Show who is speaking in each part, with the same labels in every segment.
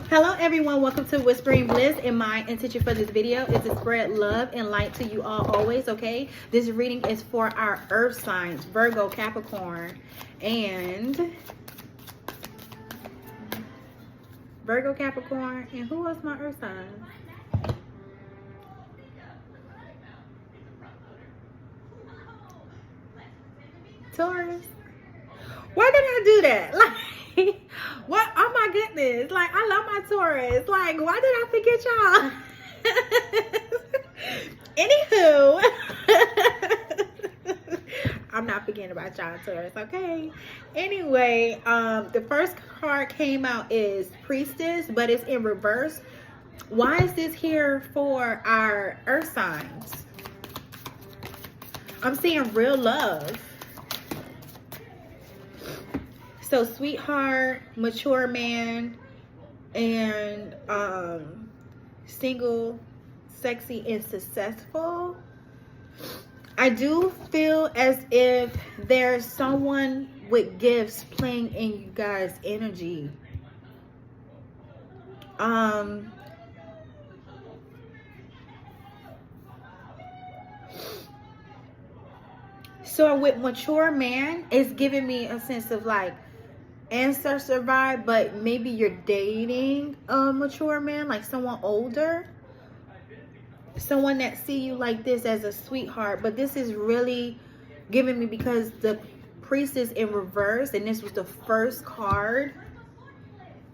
Speaker 1: Hello everyone, welcome to Whispering Bliss, and my intention for this video is to spread love and light to you all always, okay? This reading is for our earth signs, Virgo, Capricorn, and who else my earth signs? Taurus. Why did I do that? Like, what? Oh my goodness. Like, I love my Taurus. Like, why did I forget y'all? Anywho. I'm not forgetting about y'all, Taurus, okay? Anyway, the first card came out is Priestess, but it's in reverse. Why is this here for our earth signs? I'm seeing real love. So sweetheart, mature man, and single, sexy, and successful. I do feel as if there's someone with gifts playing in you guys' energy. So with mature man, it's giving me a sense of like ancestor vibe, but maybe you're dating a mature man, like someone older, someone that see you like this as a sweetheart. But this is really giving me, because the Priestess in reverse and this was the first card,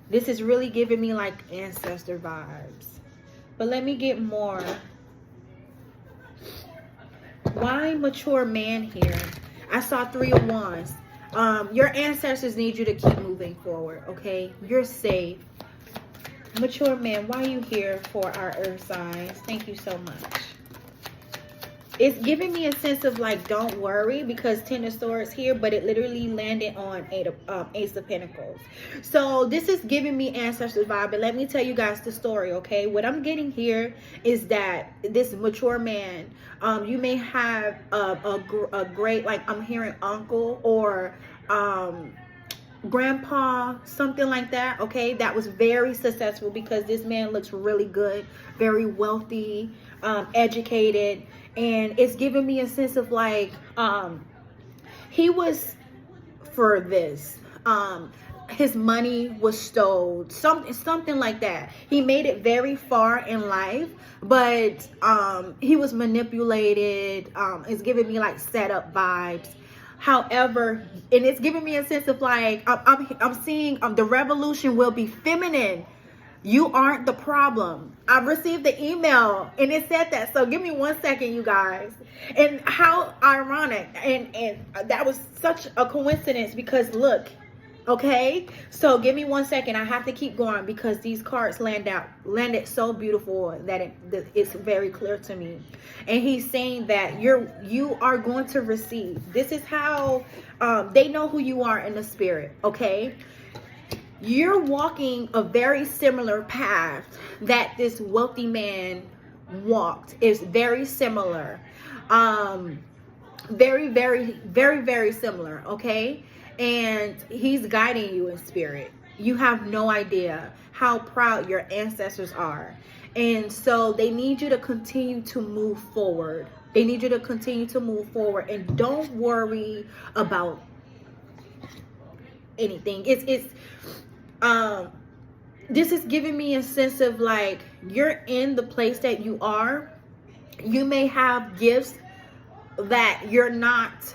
Speaker 1: this is really giving me like ancestor vibes. But let me get more. Why mature man here? I saw 3 of Wands. Your ancestors need you to keep moving forward, okay? You're safe. Mature man, why are you here for our earth signs? Thank you so much. It's giving me a sense of like, don't worry, because 10 of Swords here, but it literally landed on Ace of Pentacles. So this is giving me ancestor vibe. But let me tell you guys the story, okay? What I'm getting here is that this mature man, you may have a great, like I'm hearing uncle or grandpa, something like that, okay? That was very successful, because this man looks really good, very wealthy, educated. And it's giving me a sense of like, he was for this. His money was stolen, something like that. He made it very far in life, but he was manipulated. It's giving me like setup vibes. However, and it's giving me a sense of like, I'm seeing the revolution will be feminine. You aren't the problem. I received the email and it said that. So give me 1 second, you guys. And how ironic. And that was such a coincidence, because look, okay? So give me 1 second. I have to keep going, because these cards landed so beautiful that it's very clear to me. And he's saying that you are going to receive. This is how they know who you are in the spirit, okay? You're walking a very similar path that this wealthy man walked. Is very similar. Very, very, very, very similar, okay? And he's guiding you in spirit. You have no idea how proud your ancestors are. And so they need you to continue to move forward. They need you to continue to move forward, and don't worry about anything. This is giving me a sense of like, you're in the place that you are. You may have gifts that you're not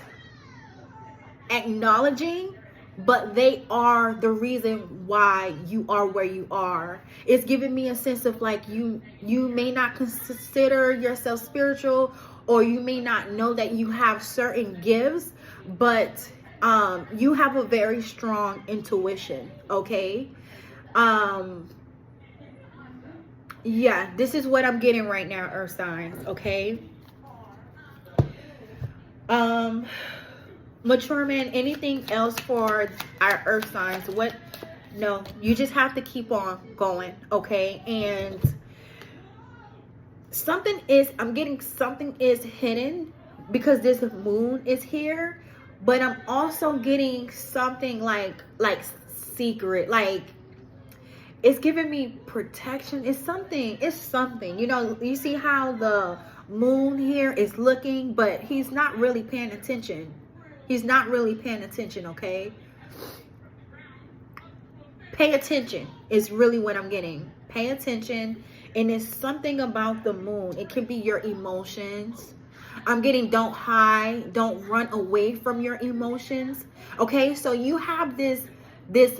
Speaker 1: acknowledging, but they are the reason why you are where you are. It's giving me a sense of like, you may not consider yourself spiritual, or you may not know that you have certain gifts, but you have a very strong intuition, okay? Yeah, this is what I'm getting right now, earth signs, okay? Mature man, anything else for our earth signs? What? No, you just have to keep on going, okay? And I'm getting something is hidden, because this moon is here, but I'm also getting something like secret, like It's giving me protection. It's something. You know, you see how the moon here is looking, but he's not really paying attention. He's not really paying attention, okay? Pay attention is really what I'm getting. Pay attention. And it's something about the moon. It can be your emotions. I'm getting don't hide, don't run away from your emotions. Okay, so you have this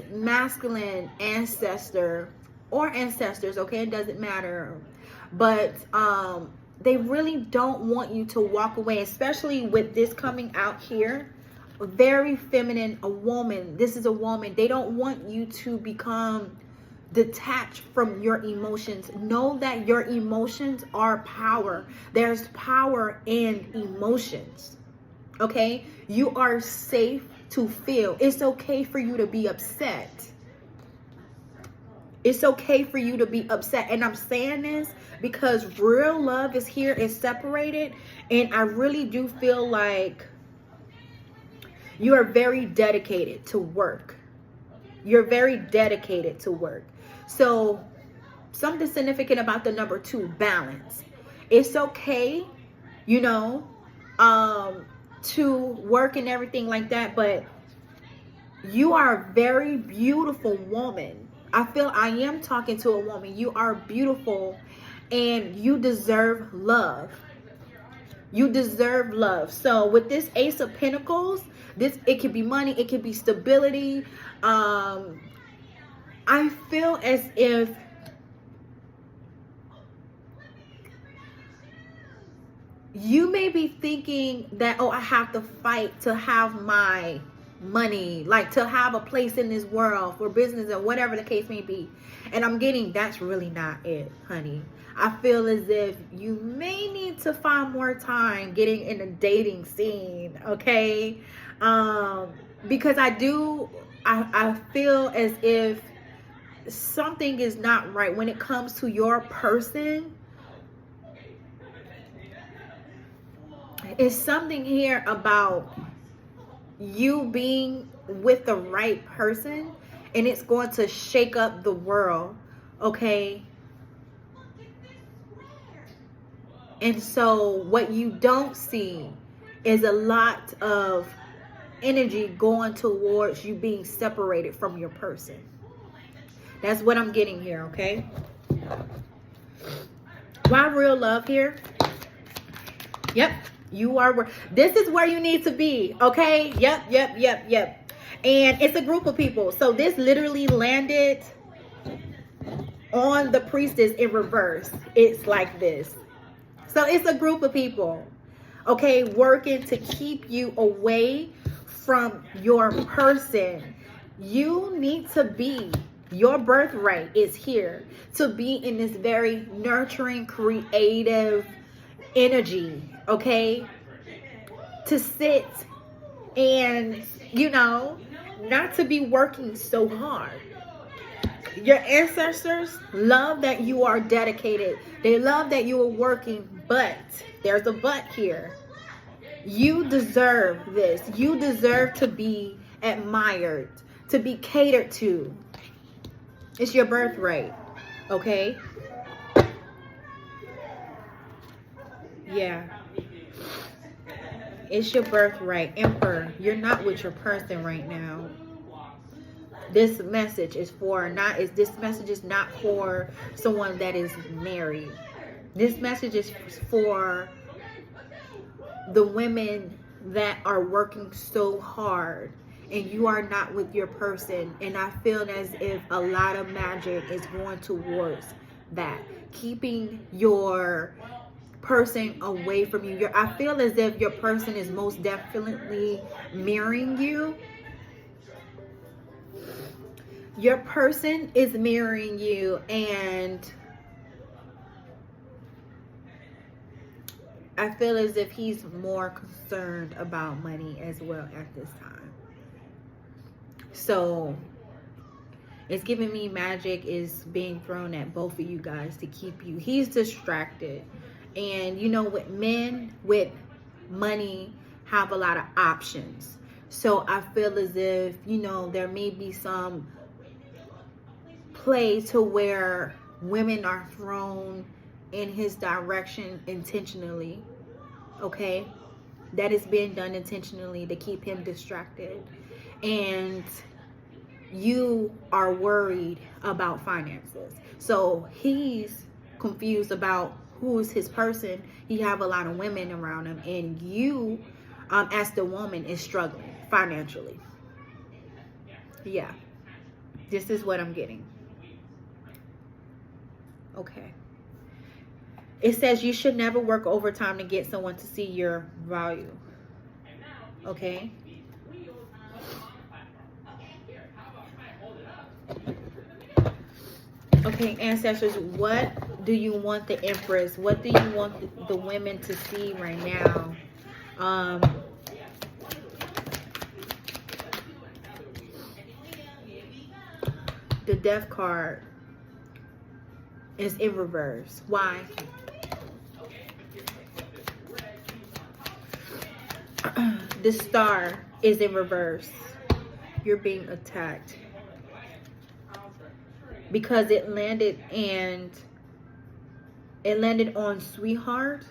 Speaker 1: masculine ancestor or ancestors, okay, it doesn't matter. But they really don't want you to walk away, especially with this coming out here. Very feminine, a woman. This is a woman. They don't want you to become detached from your emotions. Know that your emotions are power. There's power in emotions. Okay? You are safe to feel. It's okay for you to be upset. It's okay for you to be upset. And I'm saying this because real love is here, it's separated. And I really do feel like you are very dedicated to work. You're very dedicated to work. So something significant about the number 2, balance. It's okay, you know, to work and everything like that, but you are a very beautiful woman. I feel I am talking to a woman. You are beautiful and you deserve love. You deserve love. So with this Ace of Pentacles, it could be money, it could be stability. I feel as if you may be thinking that, oh, I have to fight to have my money, like to have a place in this world for business or whatever the case may be. And I'm getting that's really not it, honey. I feel as if you may need to find more time getting in the dating scene, okay? Because I feel as if something is not right when it comes to your person. It's something here about you being with the right person, and it's going to shake up the world, okay? And so what you don't see is a lot of energy going towards you being separated from your person. That's what I'm getting here, okay? Why real love here? Yep, you are. This is where you need to be, okay? Yep. And it's a group of people. So this literally landed on the Priestess in reverse. It's like this. So it's a group of people, okay, working to keep you away from your person. You need to be, your birthright is here to be in this very nurturing, creative energy, okay? To sit and, you know, not to be working so hard. Your ancestors love that you are dedicated. They love that you are working, but there's a but here. You deserve this. You deserve to be admired, to be catered to. It's your birthright, okay? Yeah. It's your birthright. Emperor, you're not with your person right now. This message is this message is not for someone that is married. This message is for the women that are working so hard and you are not with your person. And I feel as if a lot of magic is going towards that, keeping your person away from you. I feel as if your person is most definitely mirroring you. Your person is mirroring you, and I feel as if he's more concerned about money as well at this time. So it's giving me magic is being thrown at both of you guys to keep you. He's distracted. And you know, with men with money have a lot of options. So I feel as if, you know, there may be some play to where women are thrown in his direction intentionally, okay? That is being done intentionally to keep him distracted. And you are worried about finances. So he's confused about who's his person. He have a lot of women around him, and you, as the woman, is struggling financially. Yeah, this is what I'm getting. Okay. It says you should never work overtime to get someone to see your value. Okay. Okay, ancestors, what do you want the Empress? What do you want the women to see right now? The Death card is in reverse. Why? The Star is in reverse. You're being attacked. Because it landed on Sweetheart.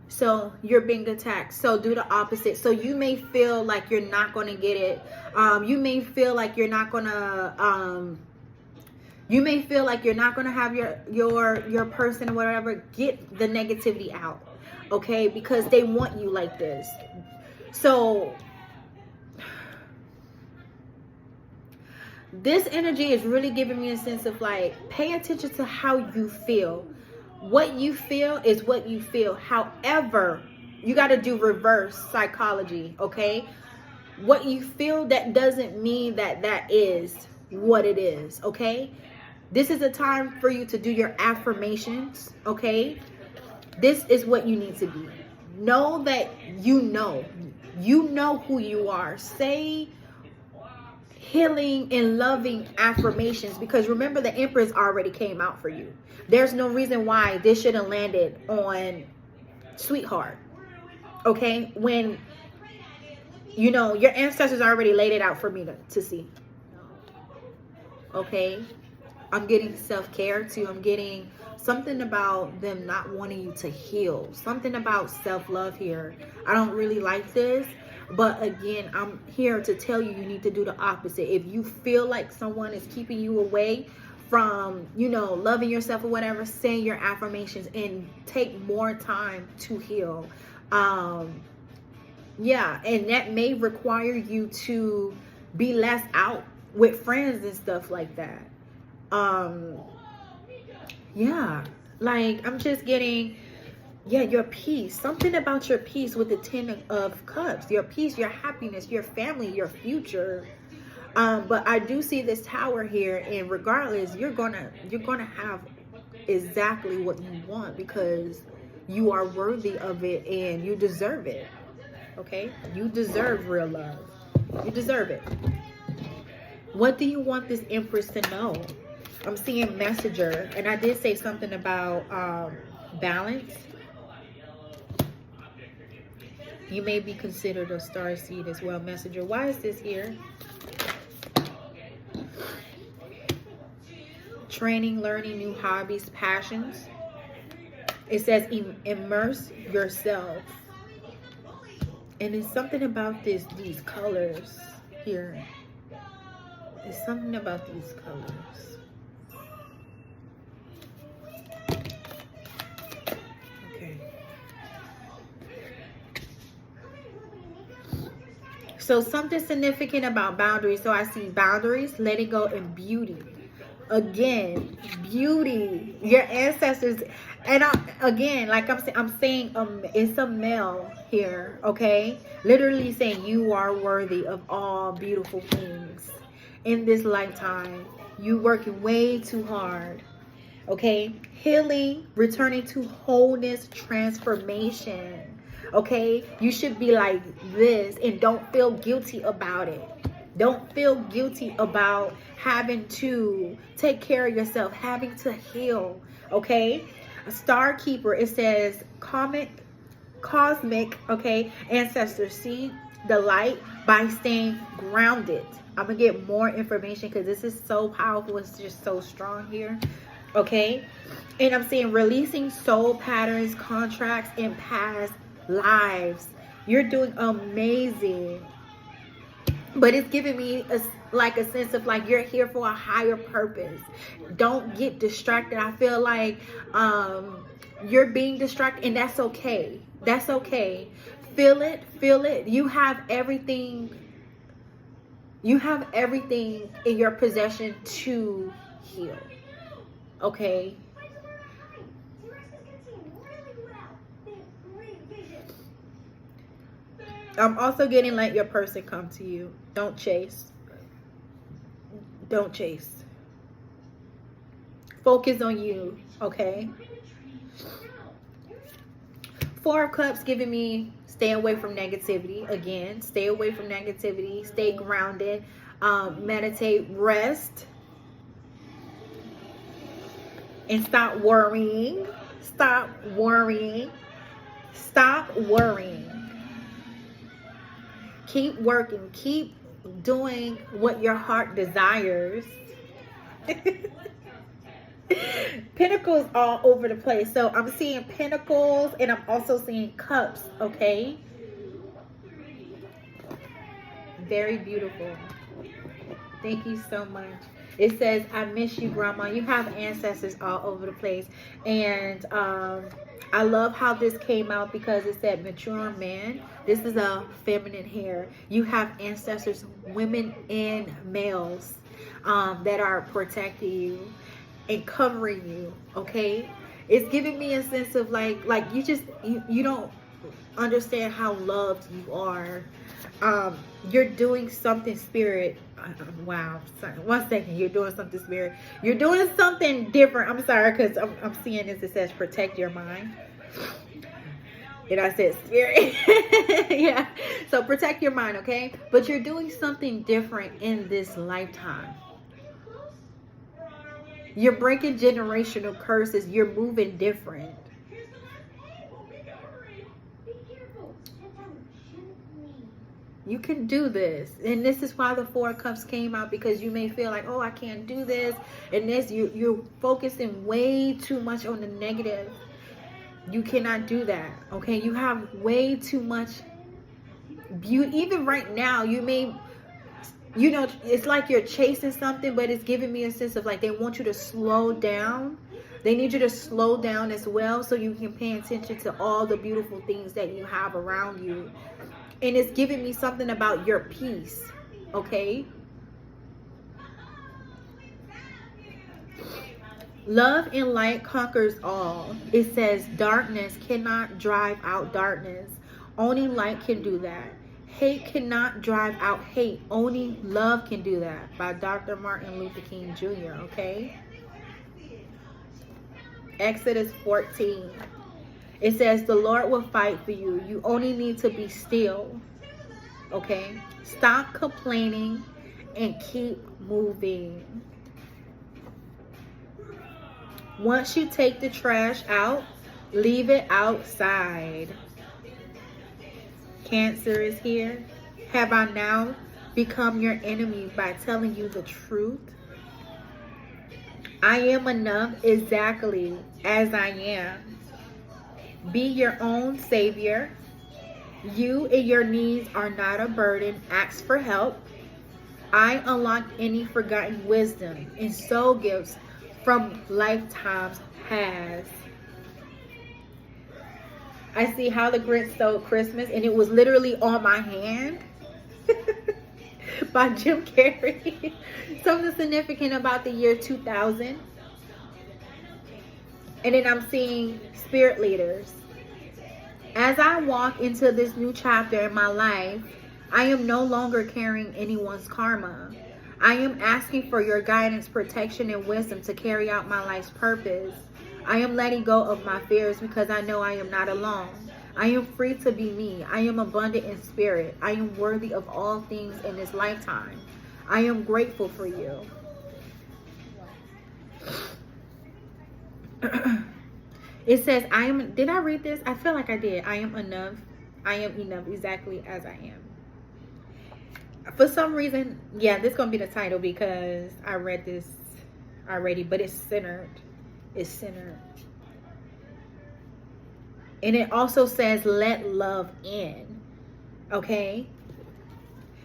Speaker 1: So you're being attacked. So do the opposite. So you may feel like you're not going to get it. You may feel like you're not going to have your person or whatever. Get the negativity out. Okay? Because they want you like this. So this energy is really giving me a sense of like, pay attention to how you feel. What you feel is what you feel. However, you got to do reverse psychology, okay? What you feel, that doesn't mean that is what it is, okay? This is a time for you to do your affirmations, okay? This is what you need to be. Know that you know who you are. Say healing and loving affirmations, because remember, the Empress already came out for you. There's no reason why this should have landed on Sweetheart, okay? When your ancestors already laid it out for me to see, okay? I'm getting self-care too. I'm getting something about them not wanting you to heal, something about self-love here. I don't really like this. But again, I'm here to tell you, you need to do the opposite. If you feel like someone is keeping you away from, loving yourself or whatever, say your affirmations and take more time to heal. Yeah, and that may require you to be less out with friends and stuff like that. Yeah, like I'm just getting... Yeah, your peace. Something about your peace with the Ten of Cups. Your peace, your happiness, your family, your future. But I do see this Tower here, and regardless, you're gonna have exactly what you want, because you are worthy of it and you deserve it. Okay? You deserve real love. You deserve it. What do you want this Empress to know? I'm seeing Messenger, and I did say something about balance. You may be considered a star seed as well, Messenger. Why is this here? Training, learning new hobbies, passions. It says immerse yourself. And it's something about these colors here. It's something about these colors. So something significant about boundaries. So I see boundaries, letting go, and beauty. Again, beauty. Your ancestors. And again, like I'm saying, it's a male here, okay? Literally saying you are worthy of all beautiful things in this lifetime. You working way too hard, okay? Healing, returning to wholeness, transformation. Okay, you should be like this, and don't feel guilty about it. Don't feel guilty about having to take care of yourself, having to heal. Okay, a Star Keeper. It says cosmic. Okay, ancestor seed. the light by staying grounded. I'm gonna get more information because this is so powerful. It's just so strong here. Okay. And I'm saying releasing soul patterns, contracts, and past lives. You're doing amazing. But it's giving me like a sense of like you're here for a higher purpose. Don't get distracted. I feel like you're being distracted, and that's okay. That's okay. Feel it. Feel it. You have everything. You have everything in your possession to heal. Okay. I'm also getting let your person come to you. Don't chase. Don't chase. Focus on you, okay? Four of Cups giving me stay away from negativity. Again, stay away from negativity. Stay grounded. Meditate. Rest. And stop worrying. Stop worrying. Stop worrying. Keep working. Keep doing what your heart desires. Pentacles all over the place. So I'm seeing pentacles and I'm also seeing cups. Okay. Very beautiful. Thank you so much. It says, I miss you, Grandma. You have ancestors all over the place. And I love how this came out because it said mature man. This is a feminine hair. You have ancestors, women and males, that are protecting you and covering you. Okay. It's giving me a sense of like you don't understand how loved you are. You're doing something, spirit. Wow. One second. You're doing something, spirit. You're doing something different. I'm sorry, because I'm seeing this. It says protect your mind. And I said spirit. Yeah. So protect your mind, okay? But you're doing something different in this lifetime. You're breaking generational curses. You're moving different. You can do this. And this is why the Four of Cups came out, because you may feel like, oh, I can't do this. And this, you're focusing way too much on the negative. You cannot do that. Okay. You have way too much beauty. Even right now, you may, it's like you're chasing something, but it's giving me a sense of like they want you to slow down. They need you to slow down as well so you can pay attention to all the beautiful things that you have around you. And it's giving me something about your peace. Okay. Love and light conquers all. It says darkness cannot drive out darkness. Only light can do that. Hate cannot drive out hate. Only love can do that. By Dr. Martin Luther King Jr. Okay. Exodus 14. It says the Lord will fight for you. You only need to be still. Okay. Stop complaining and keep moving. Once you take the trash out, leave it outside. Cancer is here. Have I now become your enemy by telling you the truth? I am enough exactly as I am. Be your own savior. You and your needs are not a burden. Ask for help. I unlock any forgotten wisdom and soul gifts from lifetimes past. I see How the Grinch Stole Christmas, and it was literally on my hand. By Jim Carrey. Something significant about the year 2000. And then I'm seeing spirit leaders. As I walk into this new chapter in my life, I am no longer carrying anyone's karma. I am asking for your guidance, protection, and wisdom to carry out my life's purpose. I am letting go of my fears because I know I am not alone. I am free to be me. I am abundant in spirit. I am worthy of all things in this lifetime. I am grateful for you. It says, did I read this? I feel like I did. I am enough. I am enough exactly as I am. For some reason, yeah, this is gonna be the title because I read this already, but it's centered. It's centered. And it also says let love in. Okay.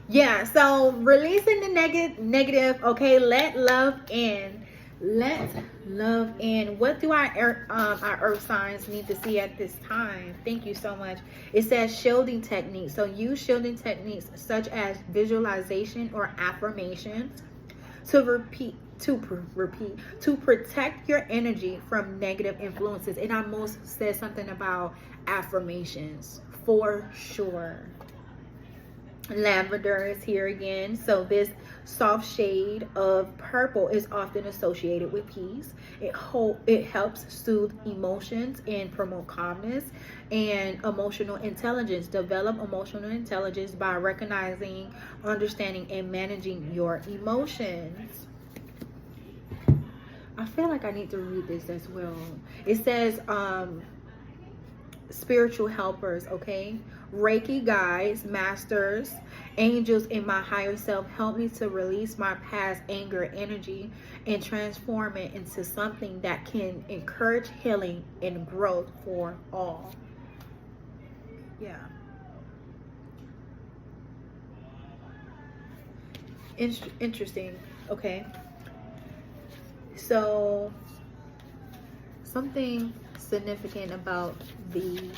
Speaker 1: Yeah, so releasing the negative, okay, let love in. Let love in. What do our earth signs need to see at this time? Thank you so much. It says shielding techniques. So use shielding techniques such as visualization or affirmation to to protect your energy from negative influences. And I most said something about affirmations for sure. Lavender is here again. So this soft shade of purple is often associated with peace. It helps soothe emotions and promote calmness and emotional intelligence. Develop emotional intelligence by recognizing, understanding, and managing your emotions. I feel like I need to read this as well. It says spiritual helpers, okay? Reiki guides, masters, angels, and my higher self help me to release my past anger energy and transform it into something that can encourage healing and growth for all. Yeah. Interesting. Okay. So something significant about these.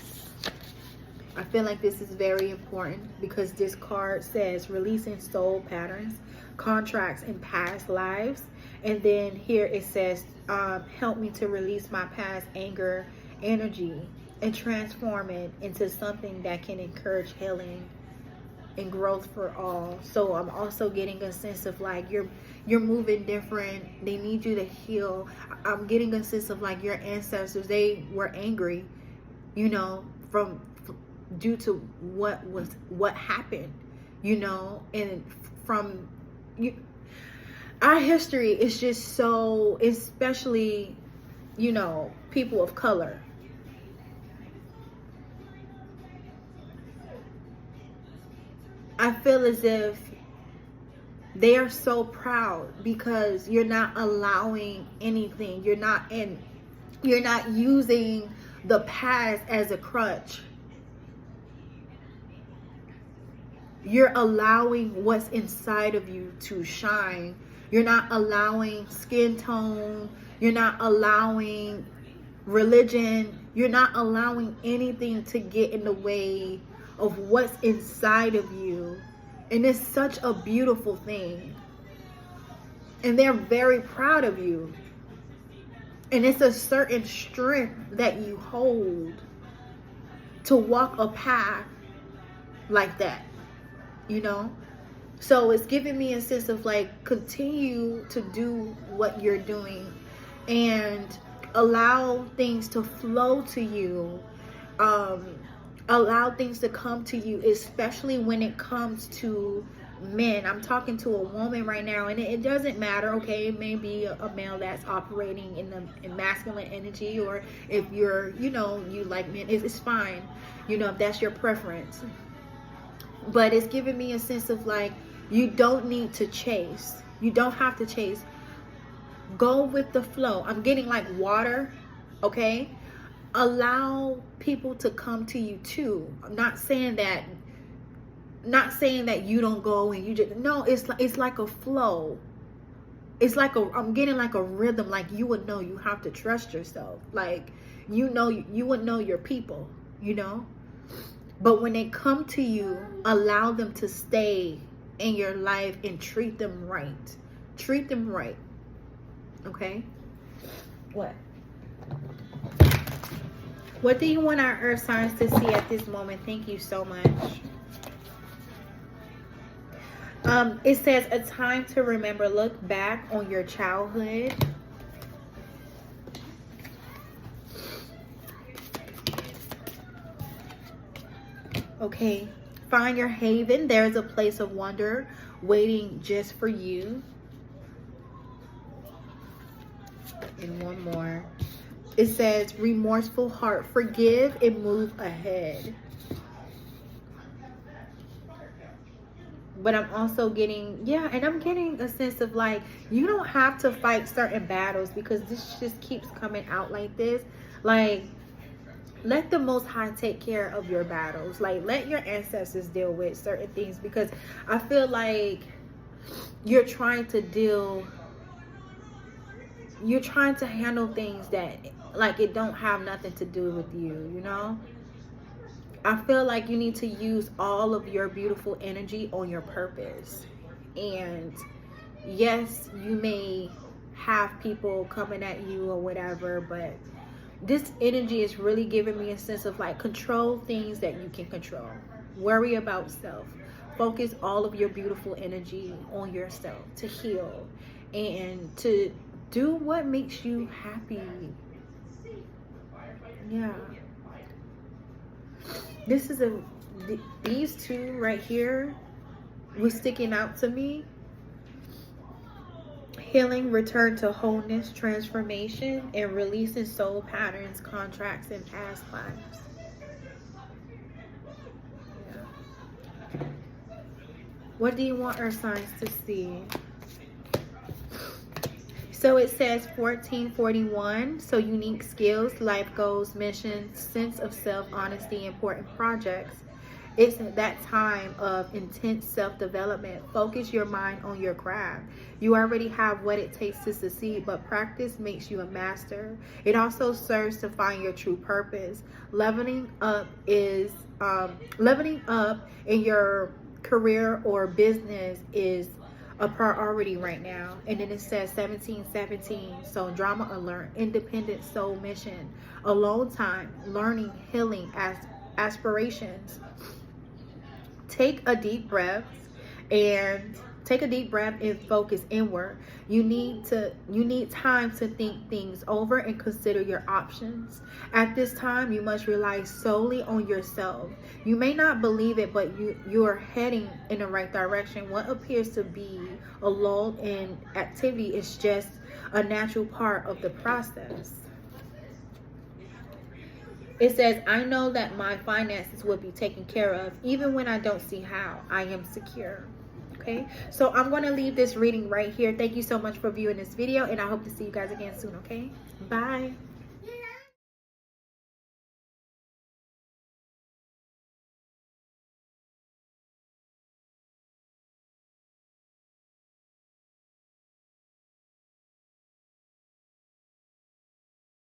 Speaker 1: I feel like this is very important because this card says releasing soul patterns, contracts, and past lives. And then here it says help me to release my past anger energy and transform it into something that can encourage healing and growth for all. So I'm also getting a sense of like you're moving different. They need you to heal. I'm getting a sense of like your ancestors, they were angry, you know, from due to what happened, you know, and from you, our history is just so, especially, you know, people of color. I feel as if they are so proud because you're not allowing anything. You're not using the past as a crutch. You're allowing what's inside of you to shine. You're not allowing skin tone. You're not allowing religion. You're not allowing anything to get in the way of what's inside of you. And it's such a beautiful thing. And they're very proud of you. And it's a certain strength that you hold to walk a path like that, you know? So it's giving me a sense of like, continue to do what you're doing and allow things to flow to you. Allow things to come to you, especially when it comes to men. I'm talking to a woman right now, and it doesn't matter, okay? It may be a male that's operating in masculine energy, or if you're, you know, you like men, it's fine, you know, if that's your preference. But it's giving me a sense of like, you don't need to chase. You don't have to chase. Go with the flow. I'm getting like water, okay? Allow people to come to you too. I'm not saying that you don't go and you just, no, it's like a flow. It's like I'm getting like a rhythm, like you would know you have to trust yourself. Like, you know, you would know your people, you know? But when they come to you, allow them to stay in your life and treat them right. Treat them right. Okay? What? What do you want our earth signs to see at this moment? Thank you so much. It says a time to remember. Look back on your childhood. Okay. Find your haven. There's a place of wonder waiting just for you. And one more. It says, remorseful heart, forgive and move ahead. But I'm also getting, yeah, and I'm getting a sense of like, you don't have to fight certain battles, because this just keeps coming out like this. Like, let the Most High take care of your battles. Like, let your ancestors deal with certain things, because I feel like you're trying to handle things that, like, it don't have nothing to do with you, you know? I feel like you need to use all of your beautiful energy on your purpose. And yes, you may have people coming at you or whatever, but this energy is really giving me a sense of like, control things that you can control. Worry about self. Focus all of your beautiful energy on yourself to heal and to do what makes you happy. Yeah. This is these two right here was sticking out to me. Healing, return to wholeness, transformation, and releasing soul patterns, contracts, and past lives. Yeah. What do you want our signs to see? So it says 1441. So unique skills, life goals, missions, sense of self, honesty, important projects. It's that time of intense self-development. Focus your mind on your craft. You already have what it takes to succeed, but practice makes you a master. It also serves to find your true purpose. Leveling up in your career or business is a priority right now. And then it says 1717. So drama alert, independent soul mission, alone time, learning, healing, aspirations. Take a deep breath and focus inward. You need time to think things over and consider your options. At this time, you must rely solely on yourself. You may not believe it, but you are heading in the right direction. What appears to be a lull in activity is just a natural part of the process. It says, I know that my finances will be taken care of, even when I don't see how. I am secure. Okay, so I'm going to leave this reading right here. Thank you so much for viewing this video, and I hope to see you guys again soon. Okay, bye.